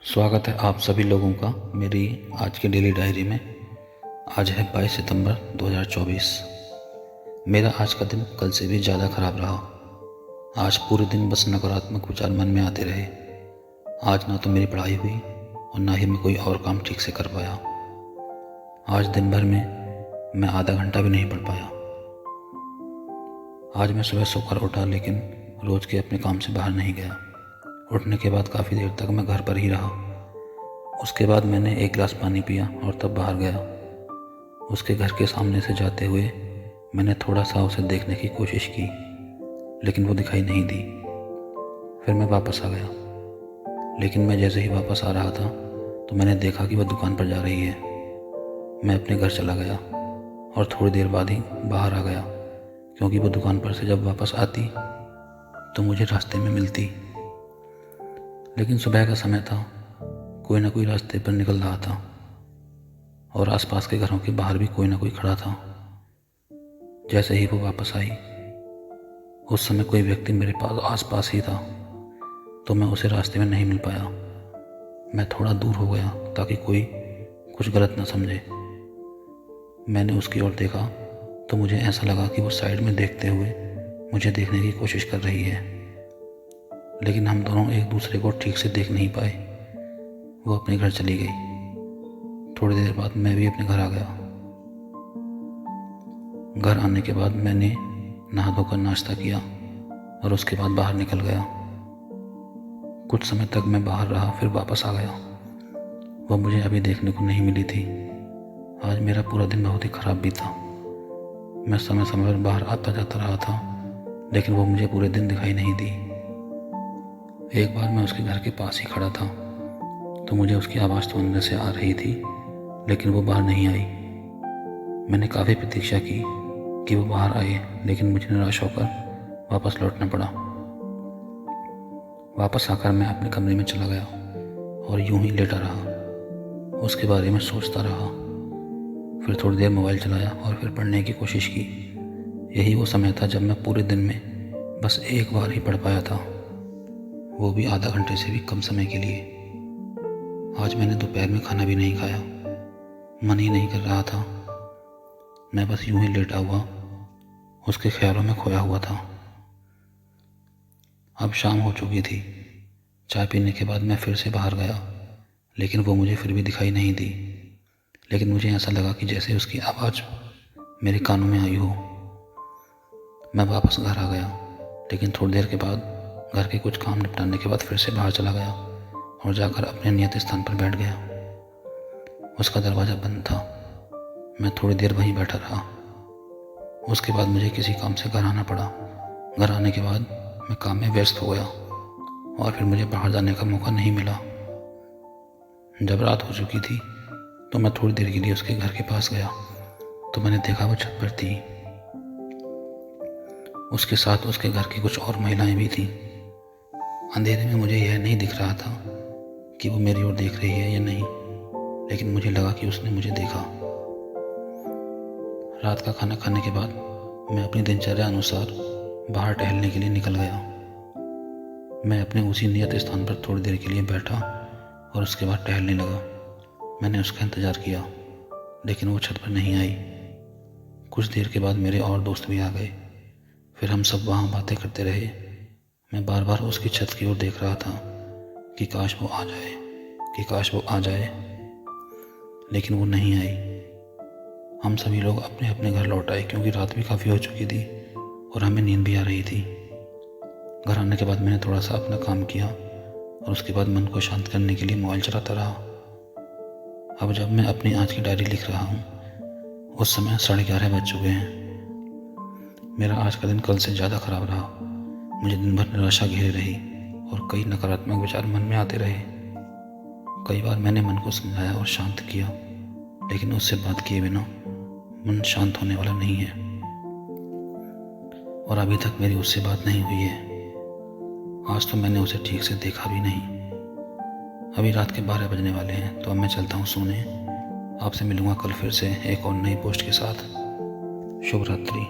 स्वागत है आप सभी लोगों का मेरी आज की डेली डायरी में। आज है 22 सितंबर 2024। मेरा आज का दिन कल से भी ज़्यादा ख़राब रहा। आज पूरे दिन बस नकारात्मक विचार मन में आते रहे। आज ना तो मेरी पढ़ाई हुई और ना ही मैं कोई और काम ठीक से कर पाया। आज दिन भर में मैं आधा घंटा भी नहीं पढ़ पाया। आज मैं सुबह सोकर उठा लेकिन रोज़ के अपने काम से बाहर नहीं गया। उठने के बाद काफ़ी देर तक मैं घर पर ही रहा। उसके बाद मैंने एक गिलास पानी पिया और तब बाहर गया। उसके घर के सामने से जाते हुए मैंने थोड़ा सा उसे देखने की कोशिश की, लेकिन वो दिखाई नहीं दी। फिर मैं वापस आ गया, लेकिन मैं जैसे ही वापस आ रहा था तो मैंने देखा कि वह दुकान पर जा रही है। मैं अपने घर चला गया और थोड़ी देर बाद ही बाहर आ गया, क्योंकि वो दुकान पर से जब वापस आती तो मुझे रास्ते में मिलती। लेकिन सुबह का समय था, कोई ना कोई रास्ते पर निकल रहा था और आसपास के घरों के बाहर भी कोई ना कोई खड़ा था। जैसे ही वो वापस आई, उस समय कोई व्यक्ति मेरे पास आसपास ही था, तो मैं उसे रास्ते में नहीं मिल पाया। मैं थोड़ा दूर हो गया ताकि कोई कुछ गलत ना समझे। मैंने उसकी ओर देखा तो मुझे ऐसा लगा कि वो साइड में देखते हुए मुझे देखने की कोशिश कर रही है, लेकिन हम दोनों एक दूसरे को ठीक से देख नहीं पाए। वो अपने घर चली गई। थोड़ी देर बाद मैं भी अपने घर आ गया। घर आने के बाद मैंने नहा धोकर नाश्ता किया और उसके बाद बाहर निकल गया। कुछ समय तक मैं बाहर रहा, फिर वापस आ गया। वह मुझे अभी देखने को नहीं मिली थी। आज मेरा पूरा दिन बहुत ही खराब बीता। मैं समय समय पर बाहर आता जाता रहा था, लेकिन वो मुझे पूरे दिन दिखाई नहीं दी। एक बार मैं उसके घर के पास ही खड़ा था तो मुझे उसकी आवाज़ तो अंदर से आ रही थी, लेकिन वो बाहर नहीं आई। मैंने काफ़ी प्रतीक्षा की कि वो बाहर आए, लेकिन मुझे निराश होकर वापस लौटना पड़ा। वापस आकर मैं अपने कमरे में चला गया और यूं ही लेटा रहा। उसके बारे में सोचता रहा। फिर थोड़ी देर मोबाइल चलाया और फिर पढ़ने की कोशिश की। यही वो समय था जब मैं पूरे दिन में बस एक बार ही पढ़ पाया था, वो भी आधा घंटे से भी कम समय के लिए। आज मैंने दोपहर में खाना भी नहीं खाया। मन ही नहीं कर रहा था। मैं बस यूं ही लेटा हुआ उसके ख्यालों में खोया हुआ था। अब शाम हो चुकी थी। चाय पीने के बाद मैं फिर से बाहर गया, लेकिन वो मुझे फिर भी दिखाई नहीं दी। लेकिन मुझे ऐसा लगा कि जैसे उसकी आवाज़ मेरे कानों में आई हो। मैं वापस घर आ गया, लेकिन थोड़ी देर के बाद घर के कुछ काम निपटाने के बाद फिर से बाहर चला गया और जाकर अपने नियत स्थान पर बैठ गया। उसका दरवाज़ा बंद था। मैं थोड़ी देर वहीं बैठा रहा। उसके बाद मुझे किसी काम से घर आना पड़ा। घर आने के बाद मैं काम में व्यस्त हो गया और फिर मुझे बाहर जाने का मौका नहीं मिला। जब रात हो चुकी थी तो मैं थोड़ी देर के लिए उसके घर के पास गया तो मैंने देखा वो छत पर थी। उसके साथ उसके घर की कुछ और महिलाएं भी थीं। अंधेरे में मुझे यह नहीं दिख रहा था कि वो मेरी ओर देख रही है या नहीं, लेकिन मुझे लगा कि उसने मुझे देखा। रात का खाना खाने के बाद मैं अपनी दिनचर्या अनुसार बाहर टहलने के लिए निकल गया। मैं अपने उसी नियत स्थान पर थोड़ी देर के लिए बैठा और उसके बाद टहलने लगा। मैंने उसका इंतज़ार किया, लेकिन वो छत पर नहीं आई। कुछ देर के बाद मेरे और दोस्त भी आ गए। फिर हम सब वहाँ बातें करते रहे। मैं बार बार उसकी छत की ओर देख रहा था कि काश वो आ जाए, कि काश वो आ जाए, लेकिन वो नहीं आई। हम सभी लोग अपने अपने घर लौट आए, क्योंकि रात भी काफ़ी हो चुकी थी और हमें नींद भी आ रही थी। घर आने के बाद मैंने थोड़ा सा अपना काम किया और उसके बाद मन को शांत करने के लिए मोबाइल चलाता रहा। अब जब मैं अपनी आज की डायरी लिख रहा हूँ, उस समय 11:30 बज चुके हैं। मेरा आज का दिन कल से ज़्यादा ख़राब रहा। मुझे दिन भर निराशा घेरे रही और कई नकारात्मक विचार मन में आते रहे। कई बार मैंने मन को समझाया और शांत किया, लेकिन उससे बात किए बिना मन शांत होने वाला नहीं है और अभी तक मेरी उससे बात नहीं हुई है। आज तो मैंने उसे ठीक से देखा भी नहीं। अभी रात के 12 बजने वाले हैं, तो अब मैं चलता हूँ सोने। आपसे मिलूँगा कल फिर से एक और नई पोस्ट के साथ। शुभ रात्रि।